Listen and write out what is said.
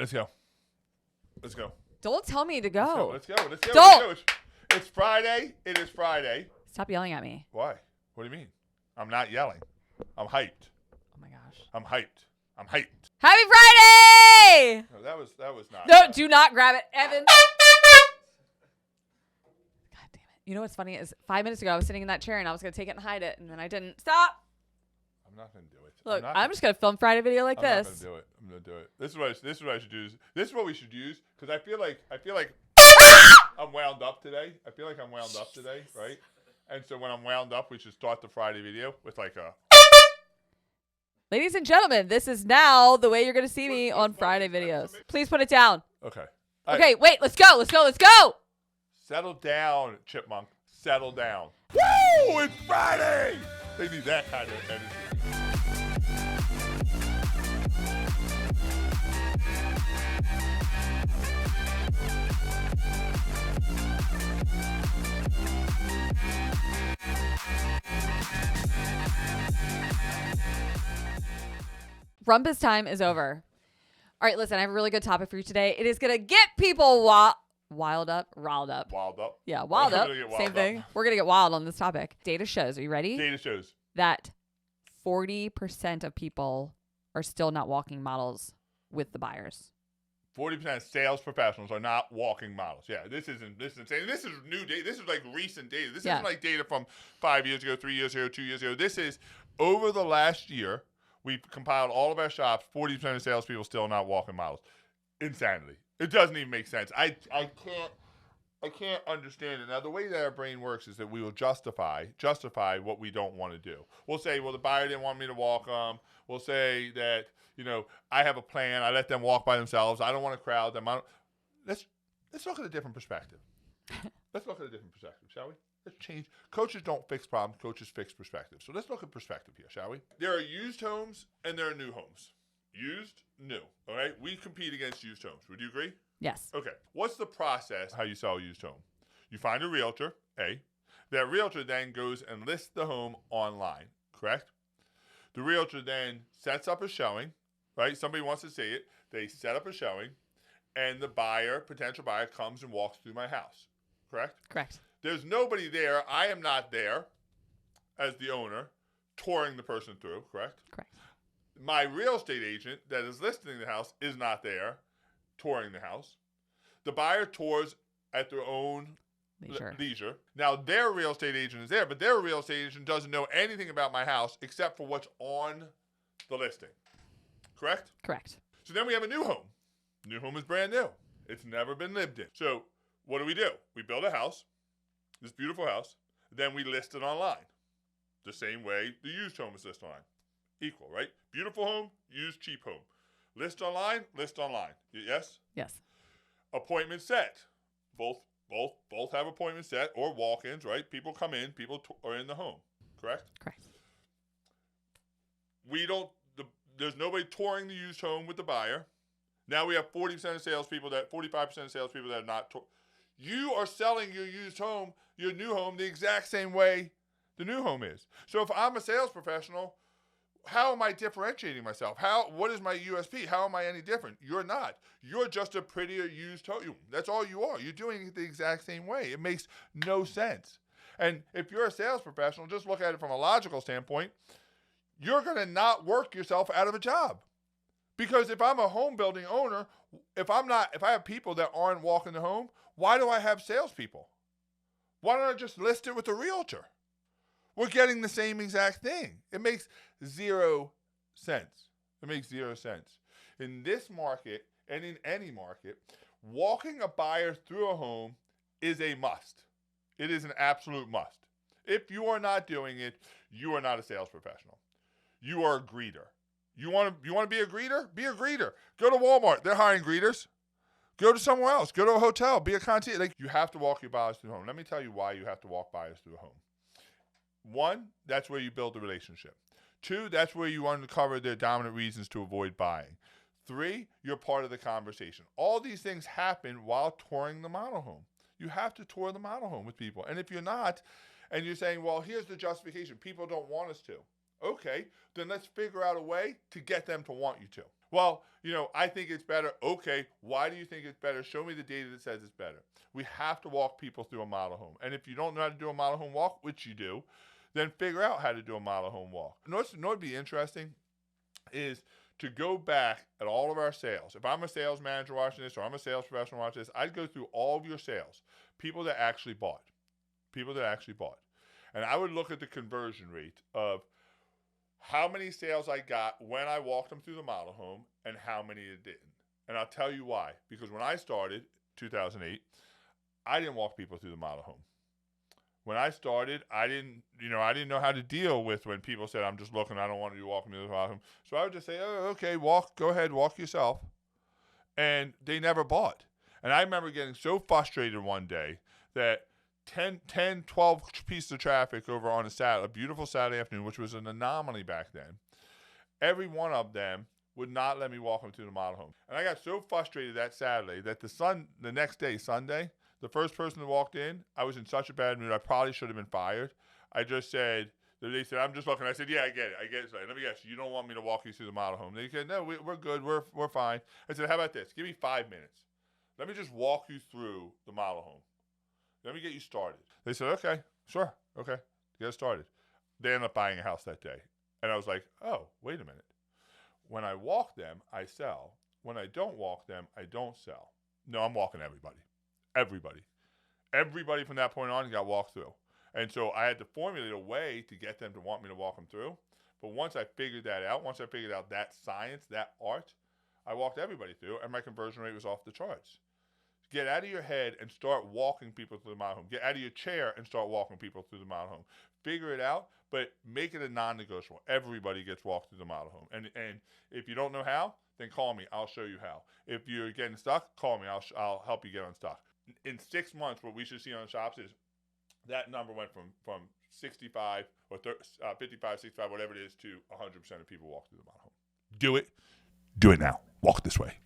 Let's go. Let's go. Don't tell me to go. Let's go. Let's go. Don't. Let's go. It's Friday. It is Friday. Stop yelling at me. Why? What do you mean? I'm not yelling. I'm hyped. Oh my gosh. I'm hyped. I'm hyped. Happy Friday! No, that was not. No, do not grab it, Evan. God damn it. You know what's funny is 5 minutes ago I was sitting in that chair and I was going to take it and hide it, and then I didn't. Stop. I'm not going to do it. Look, I'm just going to film Friday video like this. I'm not going to do it. I'm going to do it. This is what I should do. This is what we should use, because I feel like I'm wound up today. I feel like I'm wound up today, right? And so when I'm wound up, we should start the Friday video with like a... Ladies and gentlemen, this is now the way you're going to see me on Friday videos. Please put it down. Okay. Okay, wait, let's go. Let's go. Let's go. Settle down, Chipmunk. Settle down. Woo! It's Friday! They need that kind of energy. Rumpus time is over. All right, listen, I have a really good topic for you today. It is going to get people riled up. Wild up? Yeah, wild up. Same thing. Up. We're going to get wild on this topic. Data shows, are you ready? Data shows that 40% of people are still not walking models with the buyers. 40% of sales professionals are not walking models. Yeah, this is insane. This is new data. This is like recent data. This isn't like data from 5 years ago, 3 years ago, 2 years ago. This is over the last year. We've compiled all of our shops. 40% of salespeople still not walking models. Insanity. It doesn't even make sense. I can't understand it. Now, the way that our brain works is that we will justify what we don't want to do. We'll say, well, the buyer didn't want me to walk them. We'll say that, I have a plan. I let them walk by themselves. I don't want to crowd them. Let's look at a different perspective. Let's look at a different perspective, shall we? Let's change. Coaches don't fix problems. Coaches fix perspective. So let's look at perspective here, shall we? There are used homes and there are new homes. Used, new. All right? We compete against used homes. Would you agree? Yes. Okay. What's the process how you sell a used home? You find a realtor, A. That realtor then goes and lists the home online, correct? The realtor then sets up a showing, right? Somebody wants to see it. They set up a showing, and the potential buyer, comes and walks through my house, correct? Correct. There's nobody there. I am not there as the owner touring the person through, correct? Correct. My real estate agent that is listing the house is not there touring the house. The buyer tours at their own leisure. Now, their real estate agent is there, but their real estate agent doesn't know anything about my house except for what's on the listing, correct? Correct. So then we have a new home. New home is brand new. It's never been lived in. So what do? We build a house. This beautiful house, then we list it online. The same way the used home is listed online. Equal, right? Beautiful home, used cheap home. List online, list online. Yes? Yes. Appointment set. Both have appointment set or walk-ins, right? People come in, people are in the home, correct? Correct. There's nobody touring the used home with the buyer. Now we have 45% of salespeople that are not You are selling your used home, your new home, the exact same way the new home is. So if I'm a sales professional, how am I differentiating myself? What is my USP? How am I any different? You're not. You're just a prettier used home. That's all you are. You're doing it the exact same way. It makes no sense. And if you're a sales professional, just look at it from a logical standpoint, you're going to not work yourself out of a job. Because if I'm a home building owner, if I have people that aren't walking the home, why do I have salespeople? Why don't I just list it with a realtor? We're getting the same exact thing. It makes zero sense. It makes zero sense. In this market and in any market, walking a buyer through a home is a must. It is an absolute must. If you are not doing it, you are not a sales professional. You are a greeter. You want to be a greeter? Be a greeter. Go to Walmart. They're hiring greeters. Go to somewhere else. Go to a hotel. Be a concierge. You have to walk your buyers through the home. Let me tell you why you have to walk buyers through a home. 1, that's where you build the relationship. 2, that's where you uncover their dominant reasons to avoid buying. 3, you're part of the conversation. All these things happen while touring the model home. You have to tour the model home with people. And if you're not, and you're saying, well, here's the justification. People don't want us to. Okay, then let's figure out a way to get them to want you to. Well, I think it's better. Okay, why do you think it's better? Show me the data that says it's better. We have to walk people through a model home. And if you don't know how to do a model home walk, which you do, then figure out how to do a model home walk. You know what would be interesting is to go back at all of our sales. If I'm a sales manager watching this or I'm a sales professional watching this, I'd go through all of your sales, people that actually bought. And I would look at the conversion rate of how many sales I got when I walked them through the model home and how many it didn't. And I'll tell you why. Because when I started, 2008, I didn't walk people through the model home. When I started, I didn't know how to deal with when people said, I'm just looking, I don't want you walking me through the model home. So I would just say, oh, okay, go ahead, walk yourself. And they never bought. And I remember getting so frustrated one day that 10, 12 pieces of traffic over on a beautiful Saturday afternoon, which was an anomaly back then. Every one of them would not let me walk them to the model home. And I got so frustrated that Saturday that the next day, Sunday, the first person that walked in, I was in such a bad mood, I probably should have been fired. I just said, they said, I'm just looking. I said, yeah, I get it. So let me guess, you don't want me to walk you through the model home. They said, no, we're good. We're fine. I said, how about this? Give me 5 minutes. Let me just walk you through the model home. Let me get you started. They said, okay, sure, okay, get started. They ended up buying a house that day. And I was like, oh, wait a minute. When I walk them, I sell. When I don't walk them, I don't sell. No, I'm walking everybody. Everybody from that point on got walked through. And so I had to formulate a way to get them to want me to walk them through. But once I figured that out, that science, that art, I walked everybody through, and my conversion rate was off the charts. Get out of your head and start walking people through the model home. Get out of your chair and start walking people through the model home. Figure it out, but make it a non-negotiable. Everybody gets walked through the model home. And if you don't know how, then call me. I'll show you how. If you're getting stuck, call me. I'll help you get unstuck. In 6 months, what we should see on shops is that number went from 65 or 55, 65, whatever it is, to 100% of people walk through the model home. Do it. Do it now. Walk this way.